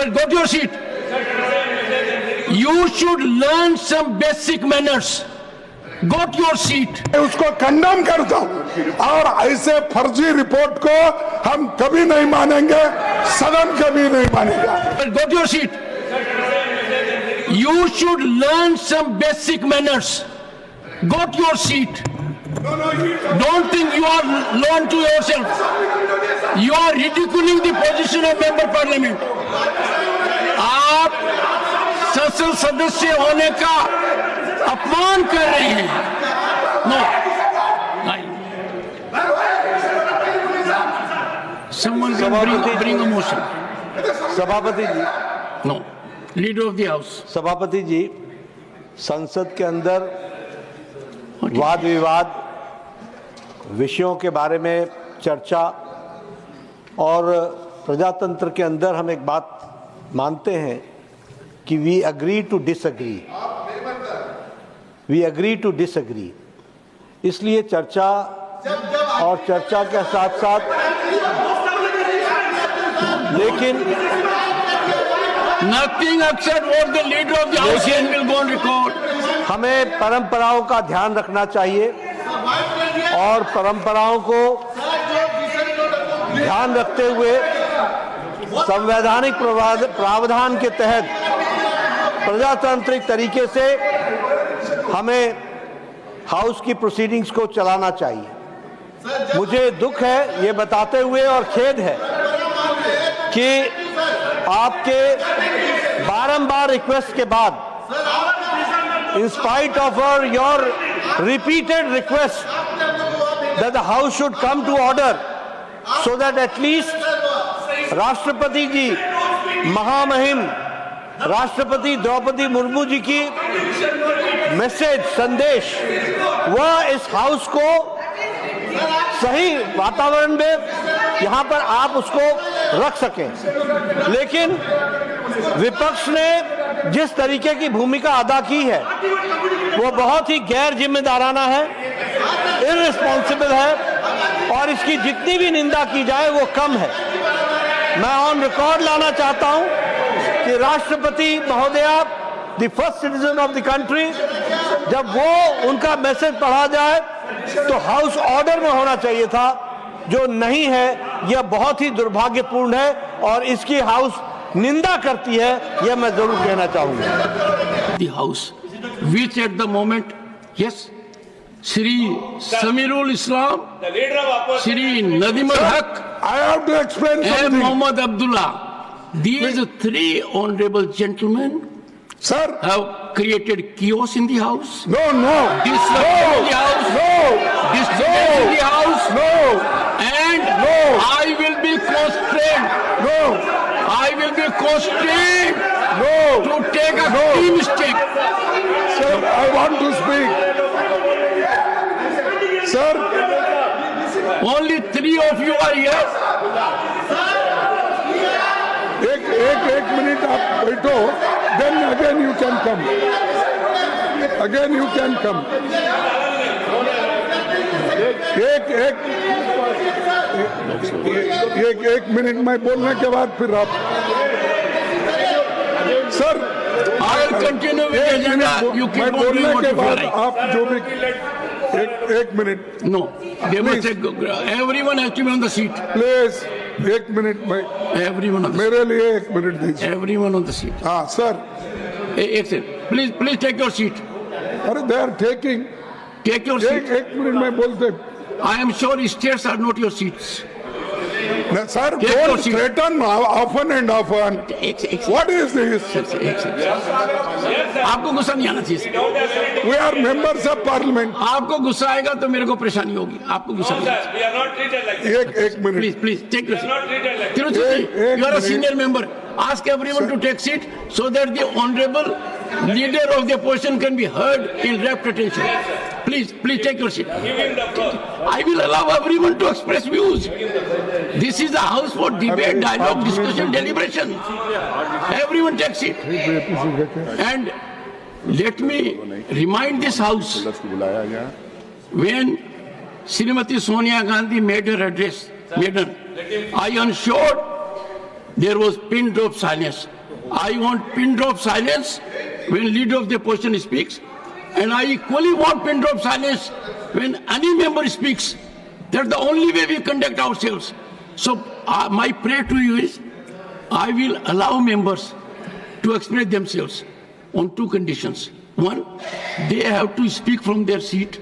Well, go to your seat. You should learn some basic manners. Go to your seat. उसको condemn करता हूं और ऐसे फर्जी रिपोर्ट को हम कभी नहीं मानेंगे, सदन कभी नहीं मानेगा। Well, go to your seat. You should learn some basic manners. Go to your seat. Don't think you are alone to yourself. You are ridiculing the position of member parliament. आप संसद सदस्य होने का अपमान कर रहे हैं. No. Someone can bring a motion. सभापति जी. No. Leader of the House. सभापति जी, संसद के अंदर वाद विवाद, विषयों के बारे में चर्चा और प्रजातंत्र के अंदर हम एक बात मानते हैं कि वी अग्री टू डिसएग्री। इसलिए चर्चा और चर्चा के साथ साथ लेकिन Nothing except what the leader of the House will go on record. हमें परंपराओं का ध्यान रखना चाहिए और परंपराओं को ध्यान रखते हुए संवैधानिक प्रावधान के तहत प्रजातांत्रिक तरीके से हमें हाउस की प्रोसीडिंग्स को चलाना चाहिए। मुझे दुख है ये बताते हुए और खेद है कि आपके बारंबार रिक्वेस्ट के बाद, in spite of your repeated request that the house should come to order so that at least राष्ट्रपति जी, महामहिम राष्ट्रपति द्रौपदी मुर्मू जी की मैसेज, संदेश, वह इस हाउस को सही वातावरण में यहां पर आप उसको रख सकें। लेकिन विपक्ष ने जिस तरीके की भूमिका अदा की है वो बहुत ही गैर जिम्मेदाराना है, इररिस्पॉन्सिबल है और इसकी जितनी भी निंदा की जाए वो कम है। मैं ऑन रिकॉर्ड लाना चाहता हूं कि राष्ट्रपति महोदया, the first citizen of the country, जब वो उनका मैसेज पढ़ा जाए तो हाउस ऑर्डर में होना चाहिए था, जो नहीं है। यह बहुत ही दुर्भाग्यपूर्ण है और इसकी हाउस निंदा करती है, यह मैं जरूर कहना चाहूंगा। The House, which at the moment, yes, Shri Samirul Islam, Shri Nadim al-Haq, I have to explain and something. Muhammad Abdullah. These three honorable gentlemen Sir, have created chaos in the House. no, Disruption in the House. Disturbance in the House. And I will be constrained. I will be constrained to take a team step. Sir, I want to speak. Sir, Only three of you are here. एक minute आप बैठो, then again you can come. Again you can come. एक minute में बोलने के बाद फिर आप। Sir, I will continue with the agenda. You keep मैं on doing बोलने what के you feel बाद like. आप जो भी एक minute No, they must take, everyone has to be on the seat. Please, एक मिनट में Everyone on the seat. मेरे लिए एक मिनट दीजिए। Everyone on the seat. हाँ सर, एक second. Please take your seat. अरे they are taking. Take your seat. एक मिनट में बोलते। I am sure states are not your seats. Sir, Take your don't seat. threaten often and often. एक What is this? आपको गुस्सा नहीं आना चाहिए। We are members of parliament. आपको गुस्सा आएगा तो मेरे को परेशानी होगी। आपको गुस्सा नहीं आना चाहिए। We are not treated like that. एक minute. Please take your We are not seat. treated like that. Tiruchiti, you are a minute. senior member. Ask everyone to take seat so that the honorable leader of the opposition can be heard in rapt attention. Please take your seat. Give him the floor. I will allow everyone to express views. This is a house for debate, dialogue, discussion, deliberation. Everyone take seat. And let me remind this house, when Srimati Sonia Gandhi made her address, I ensured there was pin drop silence. I want pin drop silence when leader of the opposition speaks, and I equally want pin drop silence when any member speaks. That's the only way we conduct ourselves. So my prayer to you is, I will allow members to express themselves on two conditions. One, they have to speak from their seat,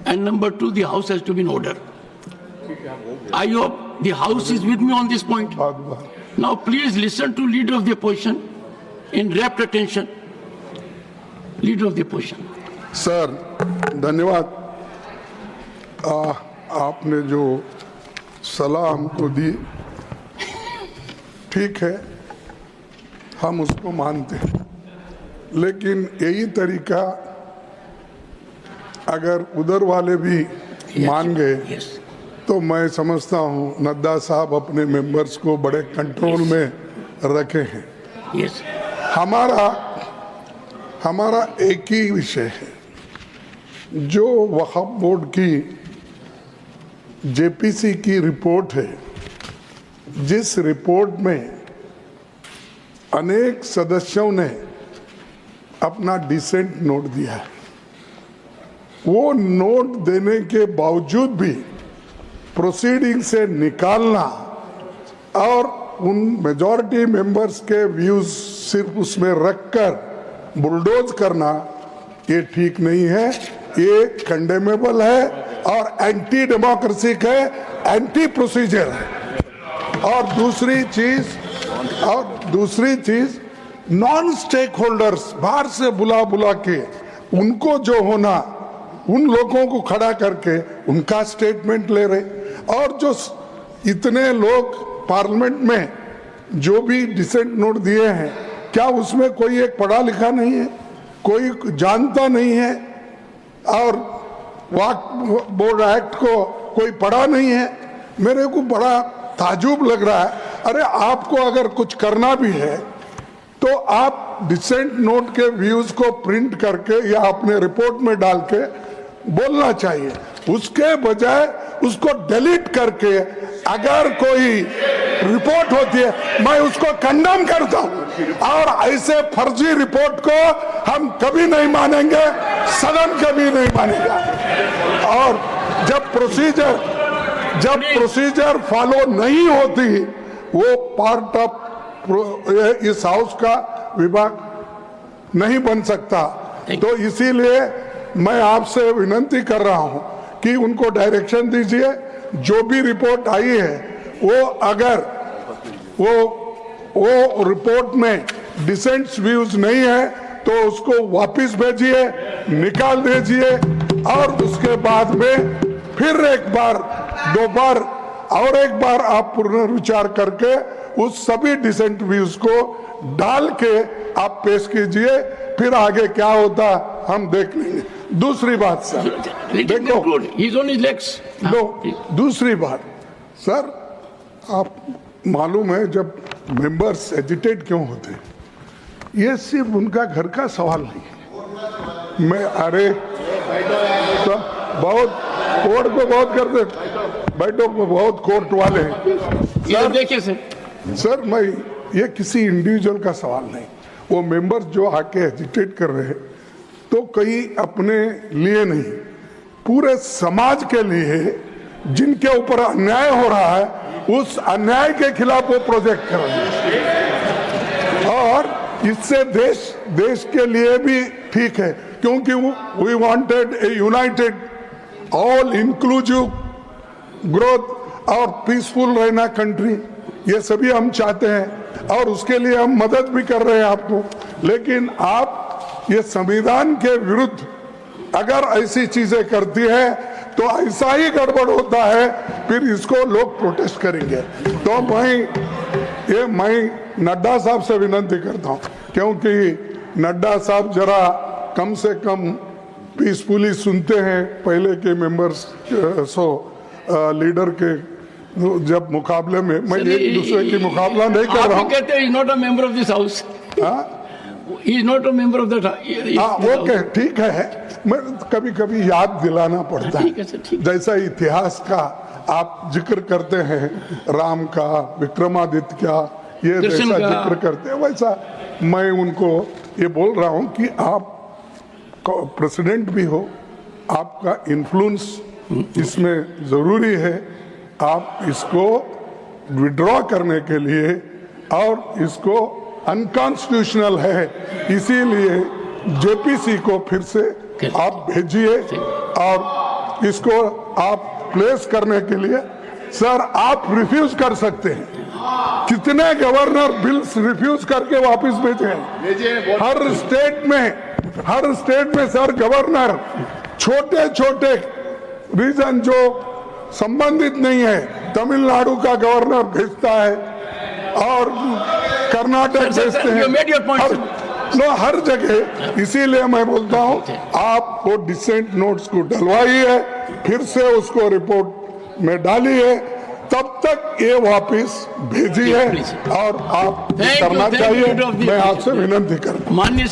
and number two, the House has to be in order. I hope the House is with me on this point. Now please listen to leader of the opposition in rapt attention. Leader of the opposition. Sir धन्यवाद। आपने जो सलाह हमको दी ठीक है, हम उसको मानते हैं, लेकिन यही तरीका अगर उधर वाले भी मान गए Yes. तो मैं समझता हूँ नड्डा साहब अपने मेंबर्स को बड़े कंट्रोल में रखे हैं। Yes. हमारा एक ही विषय है, जो वक्फ बोर्ड की जेपीसी की रिपोर्ट है, जिस रिपोर्ट में अनेक सदस्यों ने अपना डिसेंट नोट दिया है, वो नोट देने के बावजूद भी प्रोसीडिंग से निकालना और उन मेजॉरिटी मेंबर्स के व्यूज सिर्फ उसमें रखकर बुलडोज करना, ये ठीक नहीं है, ये कंडेमेबल है और एंटी डेमोक्रेसिक है, एंटी प्रोसीजर है। और दूसरी चीज नॉन स्टेक होल्डर्स बाहर से बुला के उनको जो होना, उन लोगों को खड़ा करके उनका स्टेटमेंट ले रहे, और जो इतने लोग पार्लियामेंट में जो भी डिसेंट नोट दिए हैं, क्या उसमें कोई एक पढ़ा लिखा नहीं है, कोई जानता नहीं है, और वक्फ बोर्ड एक्ट को कोई पढ़ा नहीं है? मेरे को बड़ा ताजुब लग रहा है। अरे आपको अगर कुछ करना भी है तो आप डिसेंट नोट के व्यूज को प्रिंट करके या अपने रिपोर्ट में डाल के बोलना चाहिए, उसके बजाय उसको डिलीट करके अगर कोई रिपोर्ट होती है मैं उसको कंडेम करता हूं, और ऐसे फर्जी रिपोर्ट को हम कभी नहीं मानेंगे, सदन कभी नहीं मानेगा। और जब प्रोसीजर फॉलो नहीं होती, वो पार्ट ऑफ इस हाउस का विभाग नहीं बन सकता। तो इसीलिए मैं आपसे विनती कर रहा हूं कि उनको डायरेक्शन दीजिए, जो भी रिपोर्ट आई है वो अगर वो रिपोर्ट में डिसेंट व्यूज नहीं है तो उसको वापस भेजिए, निकाल दीजिए, और उसके बाद में फिर एक बार, दो बार और एक बार आप पुनर्विचार करके उस सभी डिसेंट व्यूज को डाल के आप पेश कीजिए, फिर आगे क्या होता हम देख लेंगे। दूसरी बात सर, देखो दूसरी बात सर, आप मालूम है जब मेंबर्स एजिटेट क्यों होते हैं, ये सिर्फ उनका घर का सवाल नहीं है। मैं अरे तो बहुत कोर्ट को बहुत करते, बैठो बहुत कोर्ट वाले हैं। देखिए सर मैं ये किसी इंडिविजुअल का सवाल नहीं, वो मेंबर्स जो आके एजिटेट कर रहे हैं तो कहीं अपने लिए नहीं, पूरे समाज के लिए जिनके ऊपर अन्याय हो रहा है, उस अन्याय के खिलाफ वो प्रोजेक्ट कर रहे हैं, और इससे देश के लिए भी ठीक है, क्योंकि we wanted a united all inclusive growth और पीसफुल रहना कंट्री, ये सभी हम चाहते हैं और उसके लिए हम मदद भी कर रहे हैं आपको। लेकिन आप ये संविधान के विरुद्ध अगर ऐसी चीजें करती है तो ऐसा ही गड़बड़ होता है, फिर इसको लोग प्रोटेस्ट करेंगे। तो मैं नड्डा साहब से विनती करता हूं, क्योंकि नड्डा साहब जरा कम से कम पीसफुली सुनते हैं पहले के मेंबर्स लीडर के जब मुकाबले में। मैं एक दूसरे की मुकाबला नहीं कर रहा हूँ। कहते हैं not a member of this house, he is not a member of that. Okay ठीक है, मैं कभी कभी याद दिलाना पड़ता है, जैसा इतिहास का आप जिक्र करते हैं, राम का, विक्रमादित्य का, ये कृष्ण जैसा का- जिक्र करते हैं वैसा मैं उनको ये बोल रहा हूं कि आप प्रेसिडेंट भी हो, आपका इन्फ्लुएंस इसमें जरूरी है। आप इसको विड्रॉ करने के लिए और इसको अनकॉन्स्टिट्यूशनल है, इसीलिए जेपीसी को फिर से आप भेजिए और इसको आप प्लेस करने के लिए सर आप रिफ्यूज कर सकते हैं। कितने गवर्नर बिल्स रिफ्यूज करके वापस भेजे हैं? हर स्टेट में सर गवर्नर छोटे छोटे रीजन जो संबंधित नहीं है, तमिलनाडु का गवर्नर भेजता है और कर्नाटक Sir, भेजते you made your point, हैं, हर जगह। इसीलिए मैं बोलता हूं आप वो डिसेंट नोट्स को डलवाइए, फिर से उसको रिपोर्ट में डालिए, तब तक ये वापस भेजिए और आप Thank you, करना thank you, चाहिए। Dr. मैं आपसे विनती करता हूं। माननीय